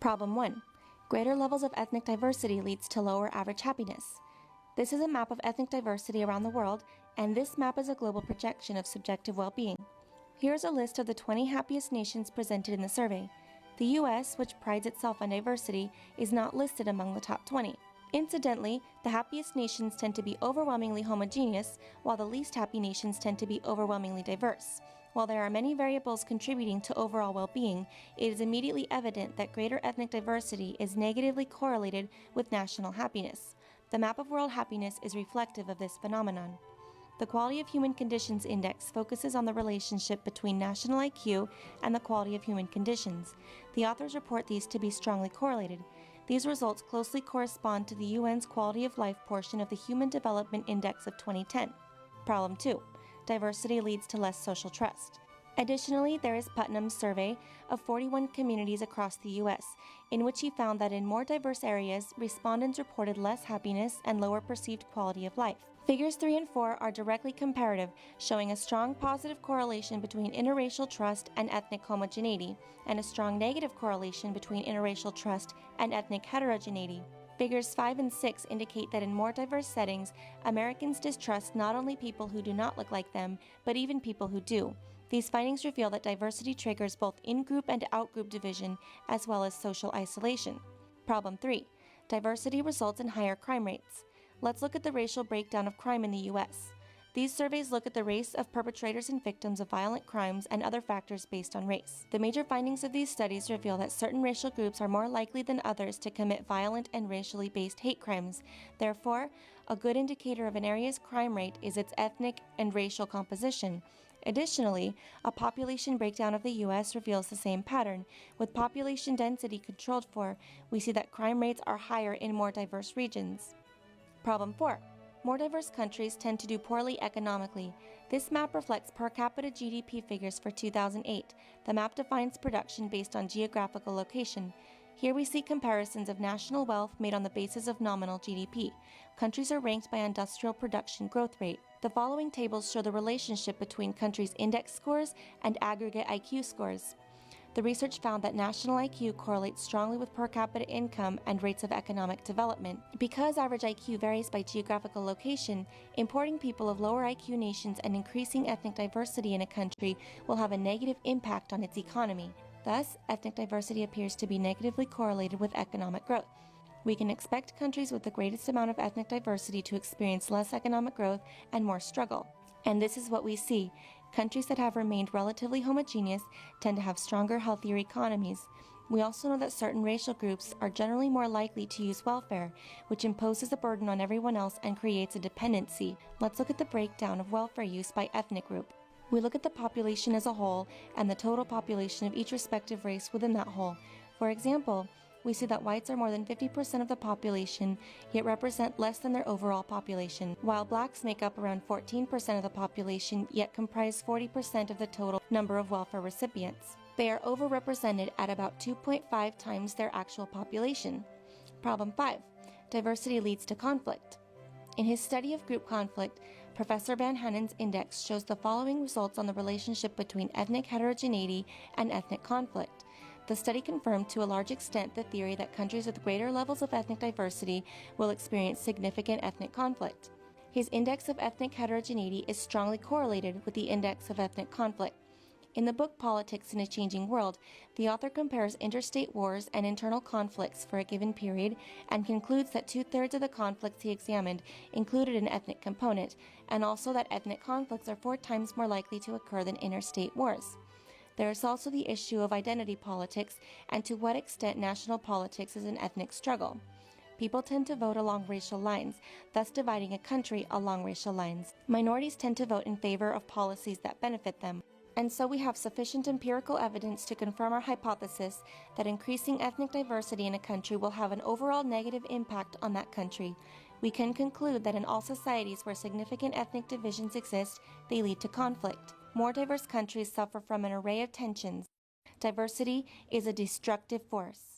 Problem 1. Greater levels of ethnic diversity leads to lower average happiness. This is a map of ethnic diversity around the world, and this map is a global projection of subjective well-being. Here's a list of the 20 happiest nations presented in the survey. The US, which prides itself on diversity, is not listed among the top 20. Incidentally, the happiest nations tend to be overwhelmingly homogeneous, while the least happy nations tend to be overwhelmingly diverse. While there are many variables contributing to overall well-being, it is immediately evident that greater ethnic diversity is negatively correlated with national happiness. The map of world happiness is reflective of this phenomenon. The Quality of Human Conditions Index focuses on the relationship between national IQ and the quality of human conditions. The authors report these to be strongly correlated. These results closely correspond to the UN's Quality of Life portion of the Human Development Index of 2010. Problem 2. Diversity leads to less social trust. Additionally, there is Putnam's survey of 41 communities across the U.S., in which he found that in more diverse areas, respondents reported less happiness and lower perceived quality of life. Figures 3 and 4 are directly comparative, showing a strong positive correlation between interracial trust and ethnic homogeneity, and a strong negative correlation between interracial trust and ethnic heterogeneity. Figures 5 and 6 indicate that in more diverse settings, Americans distrust not only people who do not look like them, but even people who do. These findings reveal that diversity triggers both in-group and out-group division, as well as social isolation. Problem 3. Diversity results in higher crime rates. Let's look at the racial breakdown of crime in the U.S. These surveys look at the race of perpetrators and victims of violent crimes and other factors based on race. The major findings of these studies reveal that certain racial groups are more likely than others to commit violent and racially based hate crimes. Therefore, a good indicator of an area's crime rate is its ethnic and racial composition. Additionally, a population breakdown of the U.S. reveals the same pattern. With population density controlled for, we see that crime rates are higher in more diverse regions. Problem 4. More diverse countries tend to do poorly economically. This map reflects per capita GDP figures for 2008. The map defines production based on geographical location. Here we see comparisons of national wealth made on the basis of nominal GDP. Countries are ranked by industrial production growth rate. The following tables show the relationship between countries' index scores and aggregate IQ scores. The research found that national IQ correlates strongly with per capita income and rates of economic development. Because average IQ varies by geographical location, importing people of lower IQ nations and increasing ethnic diversity in a country will have a negative impact on its economy. Thus, ethnic diversity appears to be negatively correlated with economic growth. We can expect countries with the greatest amount of ethnic diversity to experience less economic growth and more struggle. And this is what we see. Countries that have remained relatively homogeneous tend to have stronger, healthier economies. We also know that certain racial groups are generally more likely to use welfare, which imposes a burden on everyone else and creates a dependency. Let's look at the breakdown of welfare use by ethnic group. We look at the population as a whole and the total population of each respective race within that whole. For example, we see that whites are more than 50% of the population, yet represent less than their overall population, while blacks make up around 14% of the population, yet comprise 40% of the total number of welfare recipients. They are overrepresented at about 2.5 times their actual population. Problem 5. Diversity leads to conflict. In his study of group conflict, Professor Van Hanen's index shows the following results on the relationship between ethnic heterogeneity and ethnic conflict. The study confirmed to a large extent the theory that countries with greater levels of ethnic diversity will experience significant ethnic conflict. His index of ethnic heterogeneity is strongly correlated with the index of ethnic conflict. In the book Politics in a Changing World, the author compares interstate wars and internal conflicts for a given period and concludes that 2/3 of the conflicts he examined included an ethnic component, and also that ethnic conflicts are 4 times more likely to occur than interstate wars. There is also the issue of identity politics and to what extent national politics is an ethnic struggle. People tend to vote along racial lines, thus dividing a country along racial lines. Minorities tend to vote in favor of policies that benefit them. And so we have sufficient empirical evidence to confirm our hypothesis that increasing ethnic diversity in a country will have an overall negative impact on that country. We can conclude that in all societies where significant ethnic divisions exist, they lead to conflict. More diverse countries suffer from an array of tensions. Diversity is a destructive force.